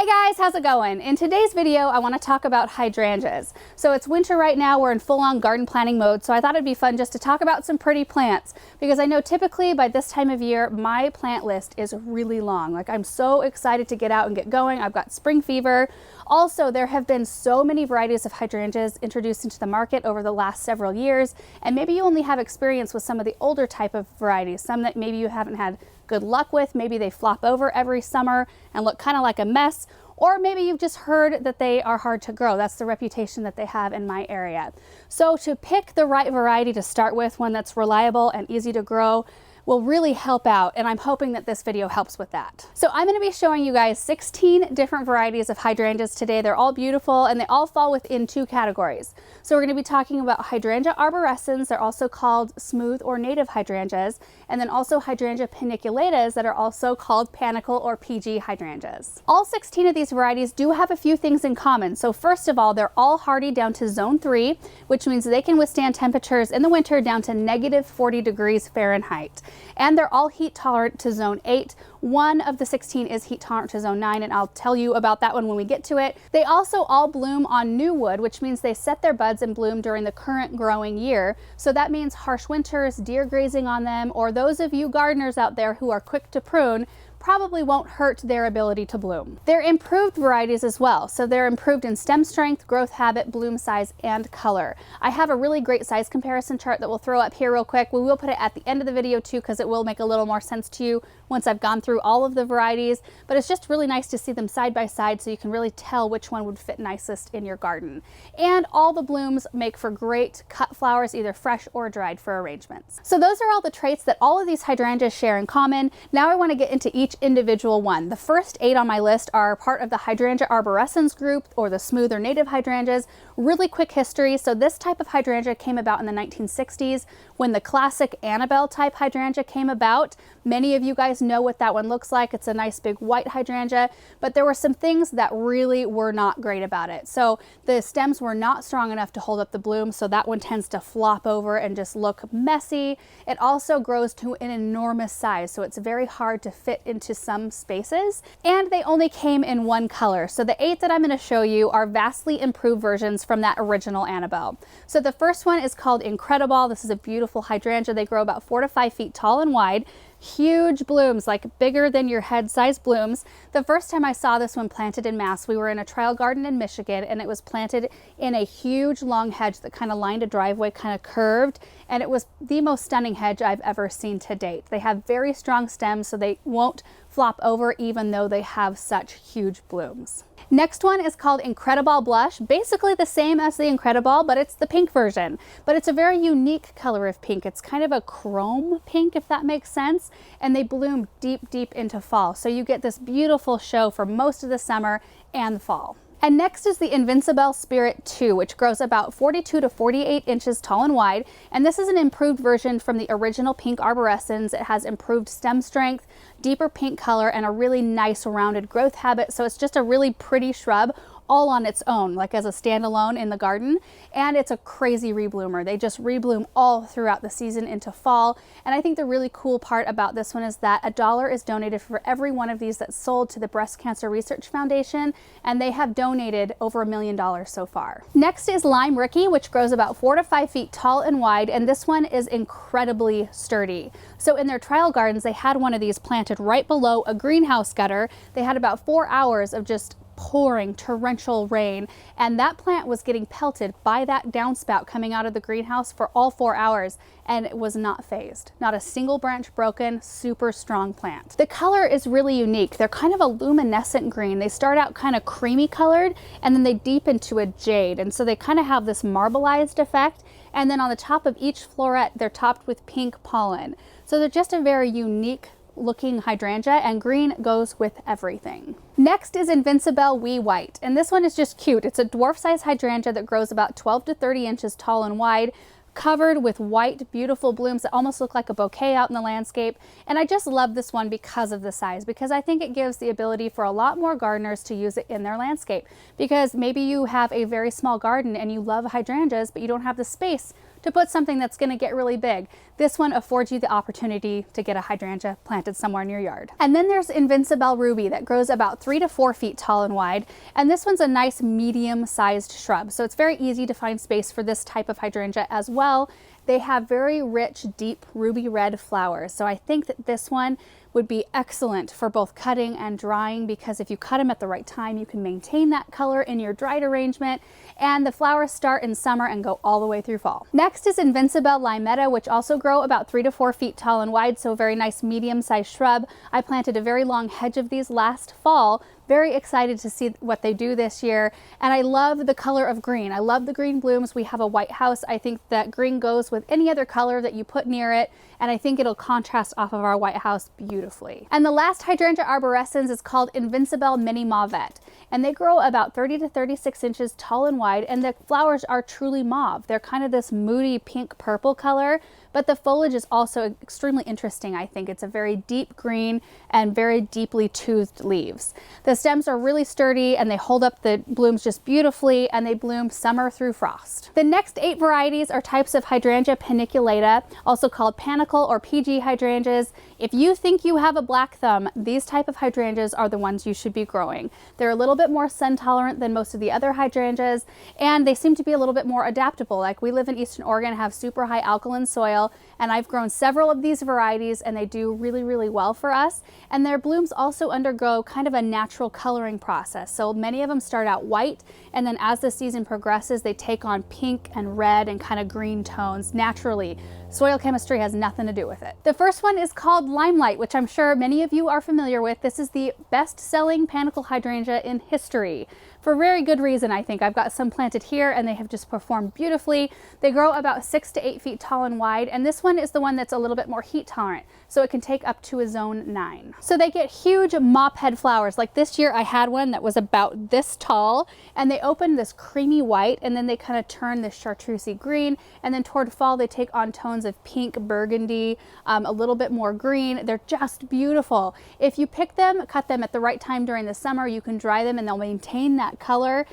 Hey guys, how's it going? In today's video, I want to talk about hydrangeas. So it's winter right now, we're in full-on garden planting mode, so I thought it'd be fun just to talk about some pretty plants, because I know typically by this time of year, my plant list is really long. Like, I'm so excited to get out and get going. I've got spring fever. Also, there have been so many varieties of hydrangeas introduced into the market over the last several years, and maybe you only have experience with some of the older type of varieties, some that maybe you haven't had good luck with. Maybe they flop over every summer and look kind of like a mess, or maybe you've just heard that they are hard to grow. That's the reputation that they have in my area. So to pick the right variety to start with, one that's reliable and easy to grow, will really help out, and I'm hoping that this video helps with that. So I'm going to be showing you guys 16 different varieties of hydrangeas today. They're all beautiful and they all fall within two categories. So we're going to be talking about Hydrangea arborescens. They're also called smooth or native hydrangeas, and then also Hydrangea paniculatas that are also called panicle or PEEGEE hydrangeas. All 16 of these varieties do have a few things in common. So first of all, they're all hardy down to zone 3, which means they can withstand temperatures in the winter down to -40 degrees Fahrenheit. And they're all heat tolerant to zone 8. One of the 16 is heat tolerant to zone 9, and I'll tell you about that one when we get to it. They also all bloom on new wood, which means they set their buds and bloom during the current growing year. So that means harsh winters, deer grazing on them, or those of you gardeners out there who are quick to prune probably won't hurt their ability to bloom. They're improved varieties as well. So they're improved in stem strength, growth habit, bloom size, and color. I have a really great size comparison chart that we'll throw up here real quick. We will put it at the end of the video too, because it will make a little more sense to you once I've gone through all of the varieties, but it's just really nice to see them side by side so you can really tell which one would fit nicest in your garden. And all the blooms make for great cut flowers, either fresh or dried, for arrangements. So those are all the traits that all of these hydrangeas share in common. Now I want to get into each individual one. The first 8 on my list are part of the Hydrangea arborescens group, or the smooth or native hydrangeas. Really quick history. So this type of hydrangea came about in the 1960s when the classic Annabelle type hydrangea came about. Many of you guys know what that one looks like. It's a nice big white hydrangea, but there were some things that really were not great about it. So the stems were not strong enough to hold up the bloom, so that one tends to flop over and just look messy. It also grows to an enormous size, so it's very hard to fit into some spaces, and they only came in one color. So the 8 that I'm going to show you are vastly improved versions from that original Annabelle. So the first one is called INCREDIBALL. This is a beautiful hydrangea. They grow about 4 to 5 feet tall and wide. Huge blooms, like bigger than your head size blooms. The first time I saw this one planted in mass, we were in a trial garden in Michigan, and it was planted in a huge long hedge that kind of lined a driveway, kind of curved, and it was the most stunning hedge I've ever seen to date. They have very strong stems, so they won't flop over even though they have such huge blooms. Next one is called INCREDIBALL Blush. Basically the same as the INCREDIBALL, but it's the pink version. But it's a very unique color of pink. It's kind of a chrome pink, if that makes sense. And they bloom deep, deep into fall. So you get this beautiful show for most of the summer and the fall. And next is the Invincible Spirit 2, which grows about 42 to 48 inches tall and wide. And this is an improved version from the original pink arborescens. It has improved stem strength, deeper pink color, and a really nice rounded growth habit. So it's just a really pretty shrub all on its own, like as a standalone in the garden. And it's a crazy rebloomer. They just rebloom all throughout the season into fall. And I think the really cool part about this one is that $1 is donated for every one of these that's sold to the Breast Cancer Research Foundation, and they have donated over $1 million so far. Next is Lime Rickey, which grows about 4 to 5 feet tall and wide, and this one is incredibly sturdy. So in their trial gardens, they had one of these planted right below a greenhouse gutter. They had about 4 hours of just pouring torrential rain, and that plant was getting pelted by that downspout coming out of the greenhouse for all 4 hours, and it was not phased. Not a single branch broken. Super strong plant. The color is really unique. They're kind of a luminescent green. They start out kind of creamy colored, and then they deepen to a jade, and so they kind of have this marbleized effect. And then on the top of each floret, they're topped with pink pollen. So they're just a very unique looking hydrangea, and green goes with everything. Next is Invincible Wee White, and this one is just cute. It's a dwarf size hydrangea that grows about 12 to 30 inches tall and wide, covered with white, beautiful blooms that almost look like a bouquet out in the landscape. And I just love this one because of the size, because I think it gives the ability for a lot more gardeners to use it in their landscape. Because maybe you have a very small garden and you love hydrangeas, but you don't have the space to put something that's going to get really big. This one affords you the opportunity to get a hydrangea planted somewhere in your yard. And then there's Invincible Ruby that grows about 3 to 4 feet tall and wide. And this one's a nice medium-sized shrub. So it's very easy to find space for this type of hydrangea as well. They have very rich, deep ruby red flowers. So I think that this one would be excellent for both cutting and drying, because if you cut them at the right time, you can maintain that color in your dried arrangement, and the flowers start in summer and go all the way through fall. Next is Invincible Limetta, which also grow about 3 to 4 feet tall and wide, so a very nice medium-sized shrub. I planted a very long hedge of these last fall. Very excited to see what they do this year, and I love the color of green. I love the green blooms. We have a white house. I think that green goes with any other color that you put near it, and I think it'll contrast off of our white house beautifully. And the last hydrangea arborescens is called Invincible Mini Mauvette, and they grow about 30 to 36 inches tall and wide, and the flowers are truly mauve. They're kind of this moody pink purple color, but the foliage is also extremely interesting. I think it's a very deep green and very deeply toothed leaves. The stems are really sturdy and they hold up the blooms just beautifully, and they bloom summer through frost. The next 8 varieties are types of Hydrangea paniculata, also called PANICLE or PEEGEE hydrangeas. If you think you have a black thumb, these type of hydrangeas are the ones you should be growing. They're a little bit more sun tolerant than most of the other hydrangeas, and they seem to be a little bit more adaptable. Like, we live in Eastern Oregon, have super high alkaline soil, and I've grown several of these varieties, and they do really, really well for us. And their blooms also undergo kind of a natural coloring process. So many of them start out white, and then as the season progresses, they take on pink and red and kind of green tones naturally. Soil chemistry has nothing to do with it. The first one is called Limelight, which I'm sure many of you are familiar with. This is the best-selling panicle hydrangea in history, for very good reason, I think. I've got some planted here, and they have just performed beautifully. They grow about 6 to 8 feet tall and wide, and this one is the one that's a little bit more heat tolerant, so it can take up to a zone 9. So they get huge mop head flowers. Like this year I had one that was about this tall, and they open this creamy white, and then they kind of turn this chartreusey green, and then toward fall they take on tones of pink, burgundy, a little bit more green. They're just beautiful. If you pick them, cut them at the right time during the summer, you can dry them and they'll maintain that color,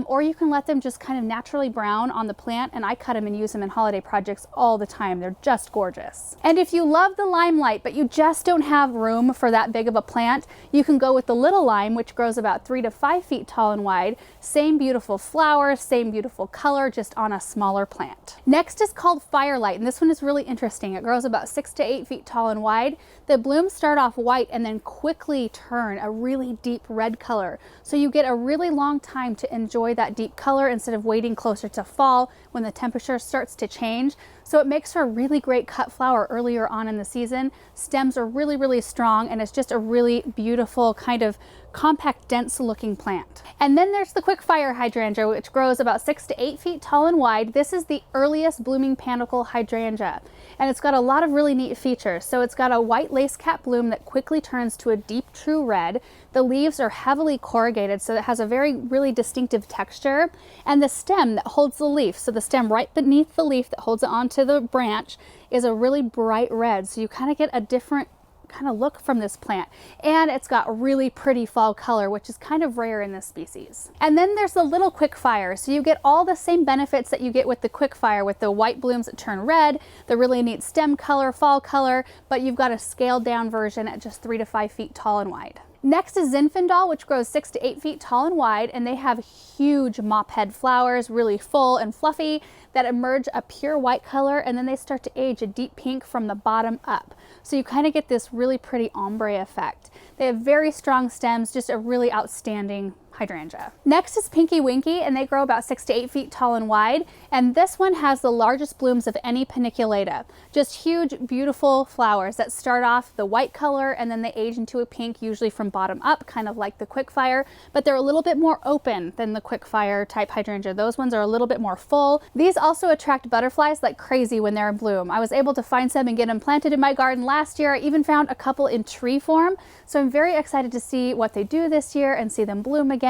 or you can let them just kind of naturally brown on the plant, and I cut them and use them in holiday projects all the time. They're just gorgeous. And if you love the limelight but you just don't have room for that big of a plant, you can go with the little lime, which grows about 3 to 5 feet tall and wide. Same beautiful flowers, same beautiful color, just on a smaller plant. Next is called Firelight, and this one is really interesting. It grows about 6 to 8 feet tall and wide. The blooms start off white and then quickly turn a really deep red color. So you get a really long time to enjoy that deep color instead of waiting closer to fall when the temperature starts to change. So it makes for a really great cut flower earlier on in the season. Stems are really, really strong, and it's just a really beautiful kind of compact, dense looking plant. And then there's the quickfire hydrangea, which grows about 6 to 8 feet tall and wide. This is the earliest blooming panicle hydrangea, and it's got a lot of really neat features. So it's got a white lace cap bloom that quickly turns to a deep true red. The leaves are heavily corrugated, so it has a really distinctive texture. And the stem that holds the leaf, so the stem right beneath the leaf that holds it onto the branch, is a really bright red. So you kind of get a different kind of look from this plant, and it's got a really pretty fall color, which is kind of rare in this species. And then there's the little quickfire, so you get all the same benefits that you get with the quickfire, with the white blooms that turn red, the really neat stem color, fall color, but you've got a scaled down version at just 3 to 5 feet tall and wide. Next is Zinfandel, which grows 6 to 8 feet tall and wide, and they have huge mop head flowers, really full and fluffy, that emerge a pure white color, and then they start to age a deep pink from the bottom up. So you kind of get this really pretty ombre effect. They have very strong stems, just a really outstanding hydrangea. Next is Pinky Winky, and they grow about 6 to 8 feet tall and wide, and this one has the largest blooms of any paniculata. Just huge, beautiful flowers that start off the white color and then they age into a pink, usually from bottom up, kind of like the quickfire, but they're a little bit more open than the quickfire type hydrangea. Those ones are a little bit more full. These also attract butterflies like crazy when they're in bloom. I was able to find some and get them planted in my garden last year. I even found a couple in tree form, so I'm very excited to see what they do this year and see them bloom again.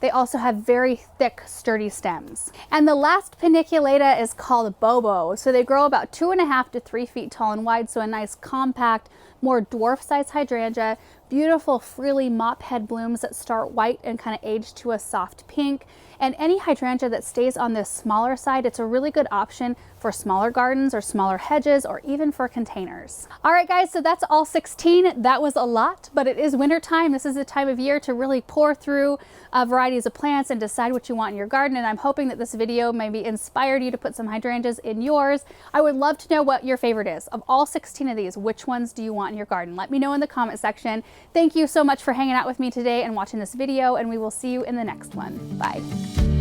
They also have very thick, sturdy stems. And the last paniculata is called Bobo. So they grow about 2.5 to 3 feet tall and wide, so a nice compact, more dwarf-sized hydrangea. beautiful frilly mop head blooms that start white and kind of age to a soft pink. And any hydrangea that stays on this smaller side, it's a really good option for smaller gardens or smaller hedges or even for containers. All right guys, so that's all 16. That was a lot, but it is winter time. This is the time of year to really pour through varieties of plants and decide what you want in your garden. And I'm hoping that this video maybe inspired you to put some hydrangeas in yours. I would love to know what your favorite is. Of all 16 of these, which ones do you want in your garden? Let me know in the comment section. Thank you so much for hanging out with me today and watching this video, and we will see you in the next one. Bye.